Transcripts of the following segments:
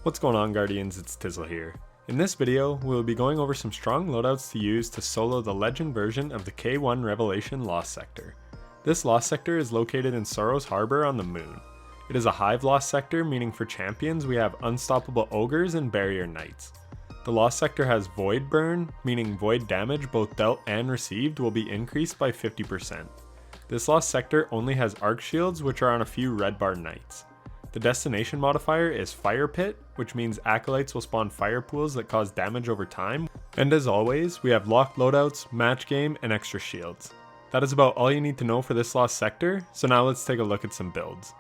What's going on, Guardians? It's Tizzle here. In this video, we will be going over some strong loadouts to use to solo the legend version of the K1 Revelation Lost Sector. This Lost Sector is located in Sorrow's Harbor on the moon. It is a Hive Lost Sector, meaning for champions we have Unstoppable Ogres and Barrier Knights. The Lost Sector has Void Burn, meaning void damage both dealt and received will be increased by 50%. This Lost Sector only has Arc Shields, which are on a few Red Bar Knights. The destination modifier is Fire Pit, which means acolytes will spawn fire pools that cause damage over time. And as always, we have locked loadouts, match game, and extra shields. That is about all you need to know for this Lost Sector, so now let's take a look at some builds.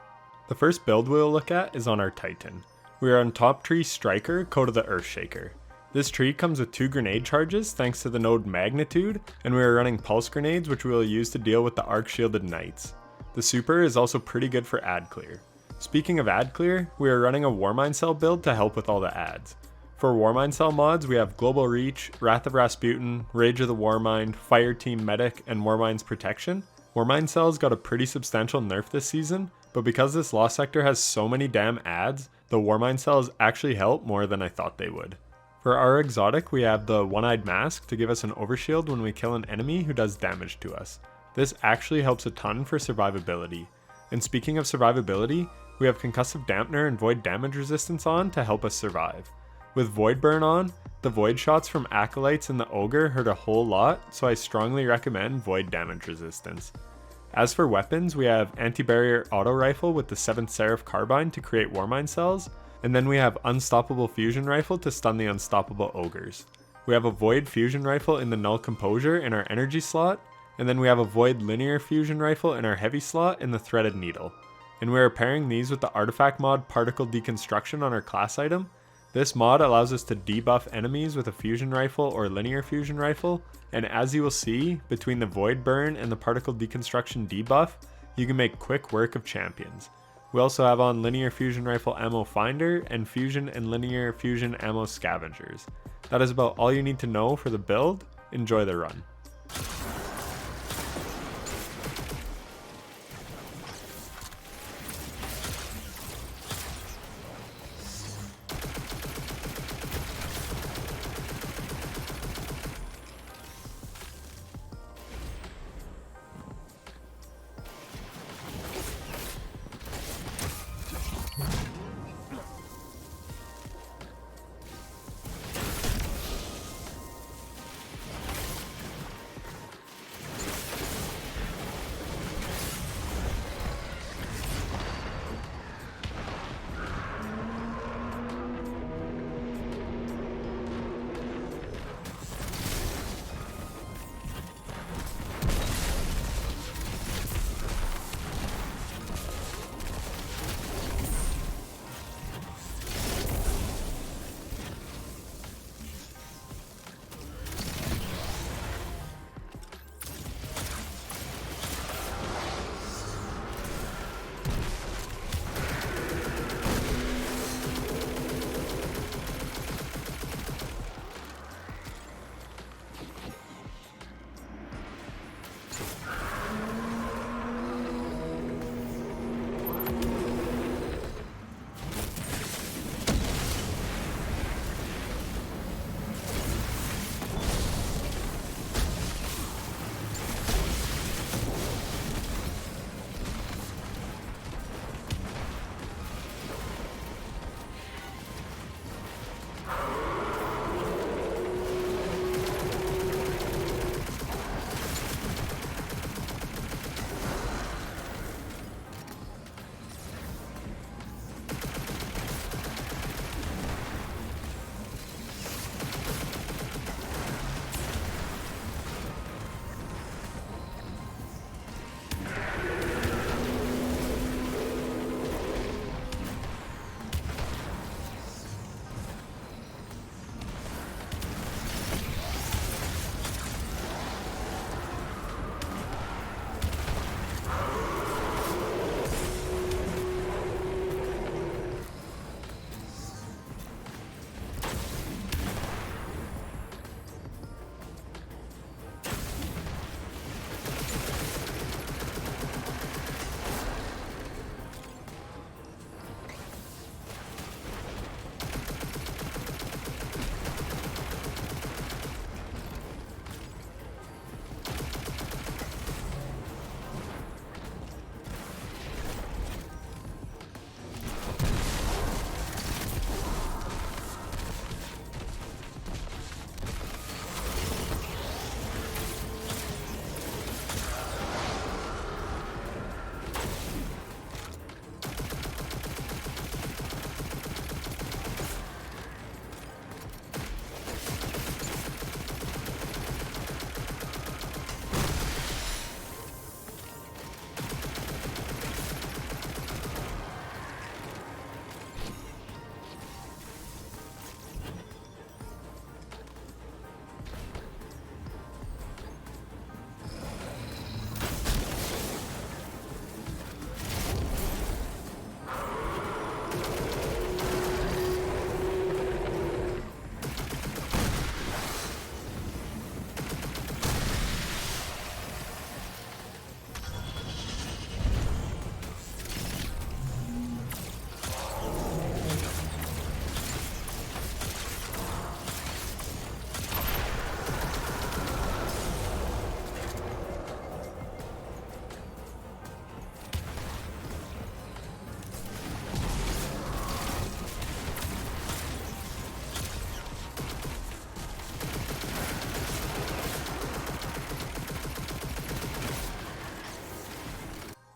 The first build we'll look at is on our Titan. We are on Top Tree Striker, Code of the Earthshaker. This tree comes with 2 grenade charges thanks to the node Magnitude, and we are running Pulse Grenades, which we will use to deal with the Arc Shielded Knights. The super is also pretty good for ad clear. Speaking of ad clear, we are running a Warmind Cell build to help with all the ads. For Warmind Cell mods, we have Global Reach, Wrath of Rasputin, Rage of the Warmind, Fire Team Medic, and Warmind's Protection. Warmind Cell's got a pretty substantial nerf this season, but because this Lost Sector has so many damn ads, the Warmind Cells actually help more than I thought they would. For our exotic, we have the One-Eyed Mask to give us an overshield when we kill an enemy who does damage to us. This actually helps a ton for survivability. And speaking of survivability, we have Concussive Dampener and Void Damage Resistance on to help us survive. With Void Burn on, the Void shots from Acolytes and the Ogre hurt a whole lot, so I strongly recommend Void Damage Resistance. As for weapons, we have Anti-Barrier Auto Rifle with the 7th Seraph Carbine to create Warmind Cells, and then we have Unstoppable Fusion Rifle to stun the Unstoppable Ogres. We have a Void Fusion Rifle in the Null Composure in our Energy slot, and then we have a Void Linear Fusion Rifle in our Heavy slot in the Threaded Needle. And we are pairing these with the artifact mod Particle Deconstruction on our class item. This mod allows us to debuff enemies with a fusion rifle or linear fusion rifle, and as you will see, between the Void Burn and the Particle Deconstruction debuff, you can make quick work of champions. We also have on Linear Fusion Rifle Ammo Finder and Fusion and Linear Fusion Ammo Scavengers. That is about all you need to know for the build. Enjoy the run.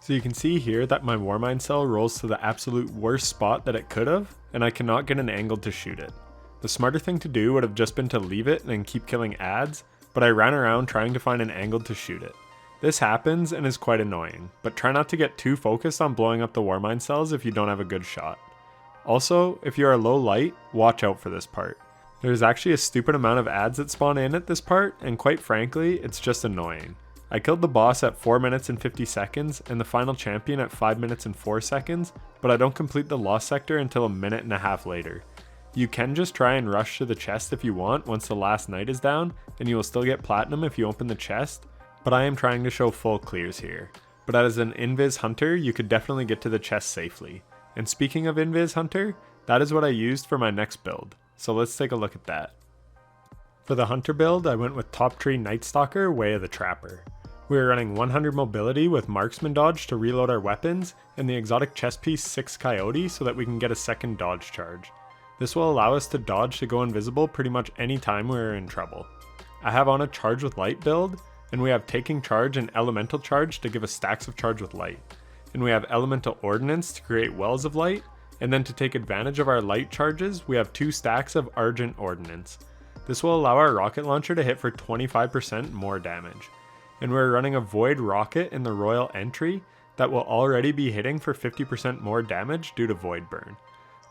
So you can see here that my Warmind cell rolls to the absolute worst spot that it could have, and I cannot get an angle to shoot it. The smarter thing to do would have just been to leave it and keep killing adds, but I ran around trying to find an angle to shoot it. This happens and is quite annoying, but try not to get too focused on blowing up the Warmind cells if you don't have a good shot. Also, if you are low light, watch out for this part. There's actually a stupid amount of adds that spawn in at this part, and quite frankly, it's just annoying. I killed the boss at 4 minutes and 50 seconds and the final champion at 5 minutes and 4 seconds, but I don't complete the lost sector until a minute and a half later. You can just try and rush to the chest if you want once the last knight is down, and you will still get platinum if you open the chest, but I am trying to show full clears here. But as an invis hunter, you could definitely get to the chest safely. And speaking of invis hunter, that is what I used for my next build, so let's take a look at that. For the hunter build, I went with top tree Night Stalker, Way of the Trapper. We are running 100 mobility with marksman dodge to reload our weapons, and the exotic chest piece 6 coyote so that we can get a second dodge charge. This will allow us to dodge to go invisible pretty much any time we are in trouble. I have on a charge with light build, and we have taking charge and elemental charge to give us stacks of charge with light. And we have elemental ordnance to create wells of light, and then to take advantage of our light charges, we have 2 stacks of argent ordnance. This will allow our rocket launcher to hit for 25% more damage. And we're running a void rocket in the royal entry that will already be hitting for 50% more damage due to void burn.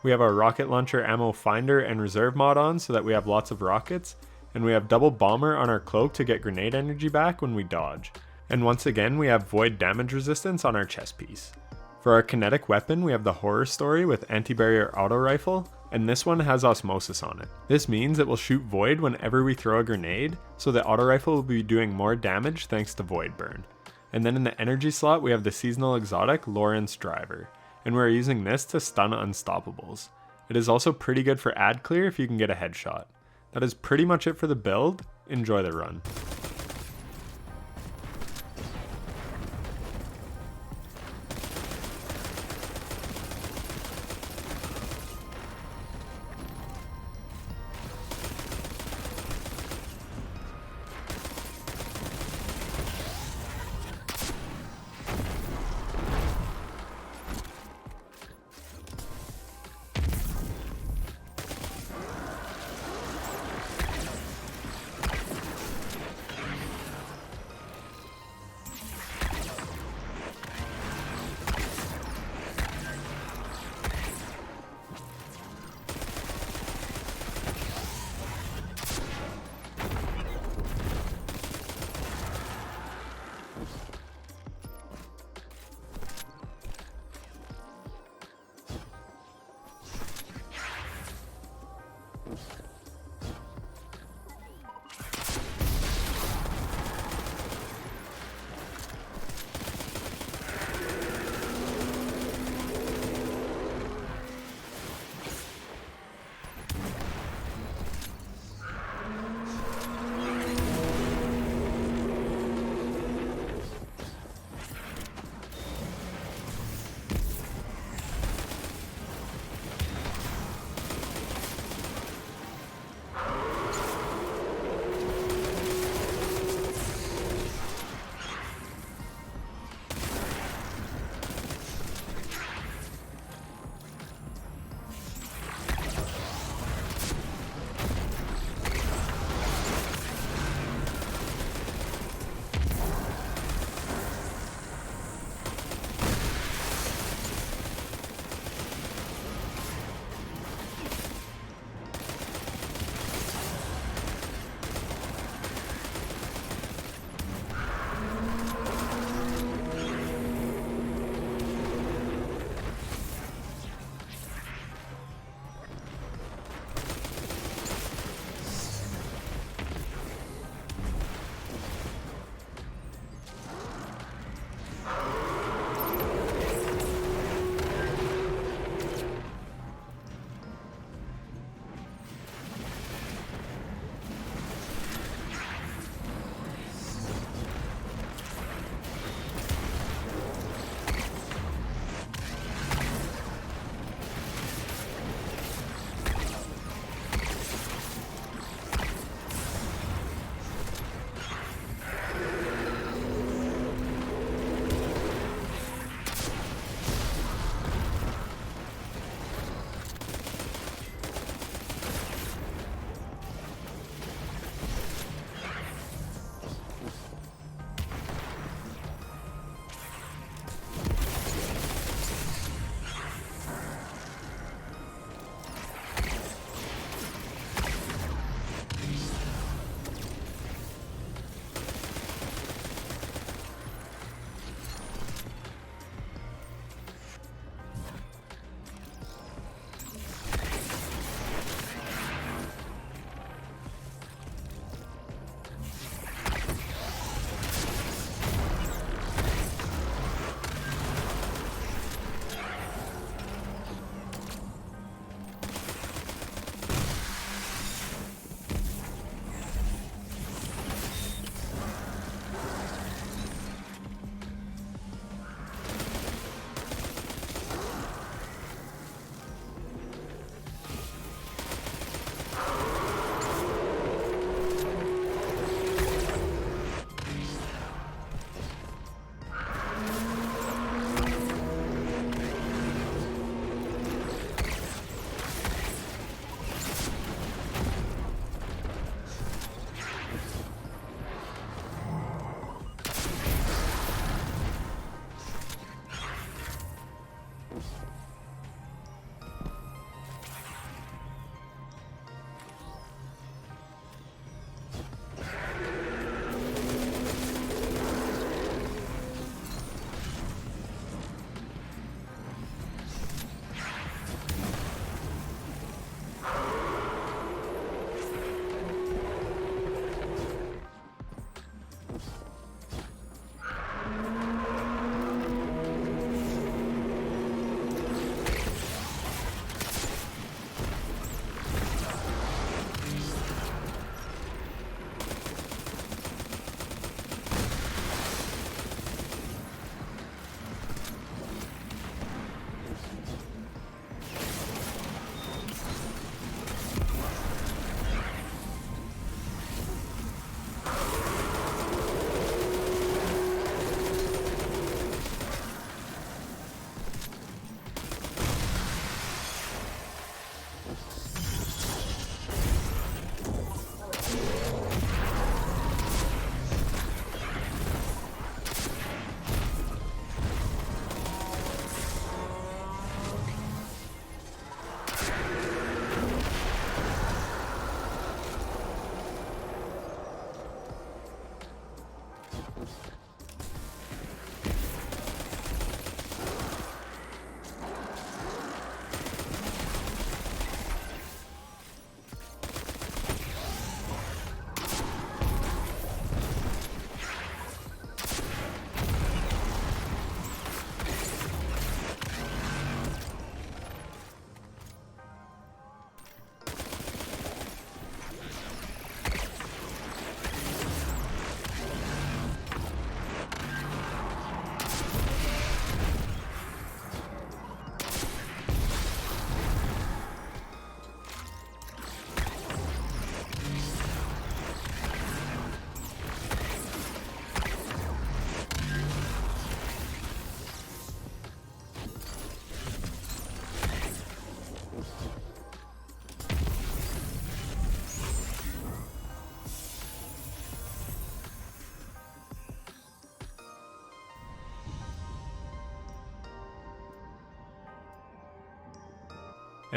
We have our rocket launcher ammo finder and reserve mod on so that we have lots of rockets, and we have double bomber on our cloak to get grenade energy back when we dodge. And once again we have void damage resistance on our chest piece. For our kinetic weapon we have the horror story with anti-barrier auto rifle, and this one has osmosis on it. This means it will shoot void whenever we throw a grenade, so the auto rifle will be doing more damage thanks to void burn. And then in the energy slot we have the seasonal exotic Lawrence Driver, and we're using this to stun unstoppables. It is also pretty good for ad clear if you can get a headshot. That is pretty much it for the build. Enjoy the run.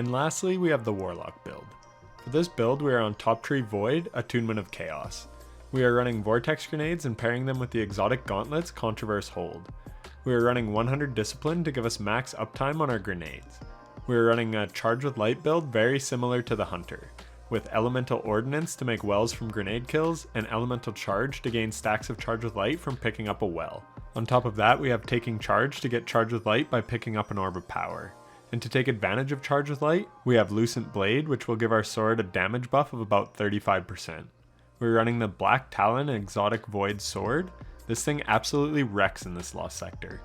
And lastly, we have the Warlock build. For this build, we are on Top Tree Void, Attunement of Chaos. We are running Vortex Grenades and pairing them with the exotic gauntlets Controverse Hold. We are running 100 Discipline to give us max uptime on our grenades. We are running a Charge with Light build very similar to the Hunter, with Elemental Ordnance to make wells from grenade kills, and Elemental Charge to gain stacks of Charge with Light from picking up a well. On top of that, we have Taking Charge to get Charge with Light by picking up an Orb of Power. And to take advantage of Charge with Light, we have Lucent Blade, which will give our sword a damage buff of about 35%. We're running the Black Talon Exotic Void Sword. This thing absolutely wrecks in this Lost Sector.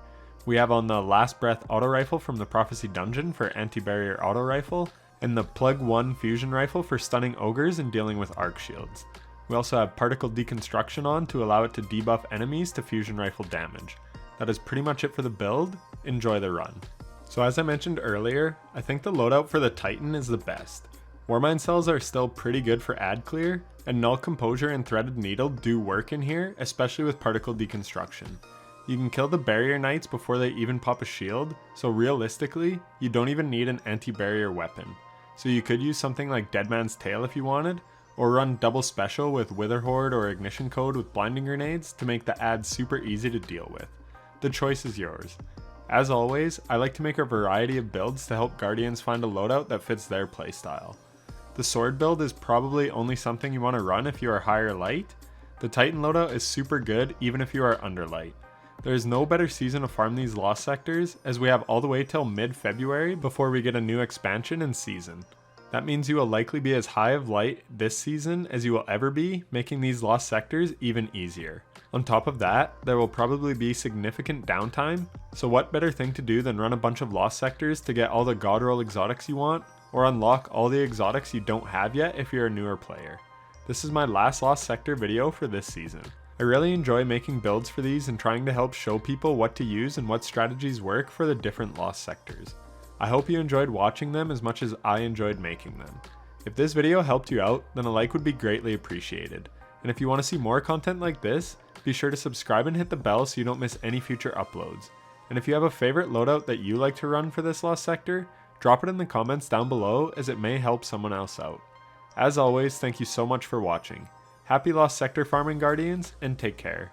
We have on the Last Breath Auto Rifle from the Prophecy Dungeon for anti-barrier auto rifle, and the Plug 1 Fusion Rifle for stunning ogres and dealing with arc shields. We also have Particle Deconstruction on to allow it to debuff enemies to fusion rifle damage. That is pretty much it for the build. Enjoy the run. So as I mentioned earlier, I think the loadout for the Titan is the best. Warmind cells are still pretty good for ad clear, and Null Composure and Threaded Needle do work in here, especially with Particle Deconstruction. You can kill the Barrier Knights before they even pop a shield, so realistically, you don't even need an anti-barrier weapon. So you could use something like Deadman's Tail if you wanted, or run double special with Wither Horde or Ignition Code with Blinding Grenades to make the ad super easy to deal with. The choice is yours. As always, I like to make a variety of builds to help Guardians find a loadout that fits their playstyle. The sword build is probably only something you want to run if you are higher light. The Titan loadout is super good even if you are under light. There is no better season to farm these Lost Sectors, as we have all the way till mid-February before we get a new expansion and season. That means you will likely be as high of light this season as you will ever be, making these Lost Sectors even easier. On top of that, there will probably be significant downtime, so what better thing to do than run a bunch of Lost Sectors to get all the God Roll exotics you want, or unlock all the exotics you don't have yet if you're a newer player. This is my last Lost Sector video for this season. I really enjoy making builds for these and trying to help show people what to use and what strategies work for the different Lost Sectors. I hope you enjoyed watching them as much as I enjoyed making them. If this video helped you out, then a like would be greatly appreciated. And if you want to see more content like this, be sure to subscribe and hit the bell so you don't miss any future uploads. And if you have a favorite loadout that you like to run for this Lost Sector, drop it in the comments down below as it may help someone else out. As always, thank you so much for watching. Happy Lost Sector farming, Guardians, and take care.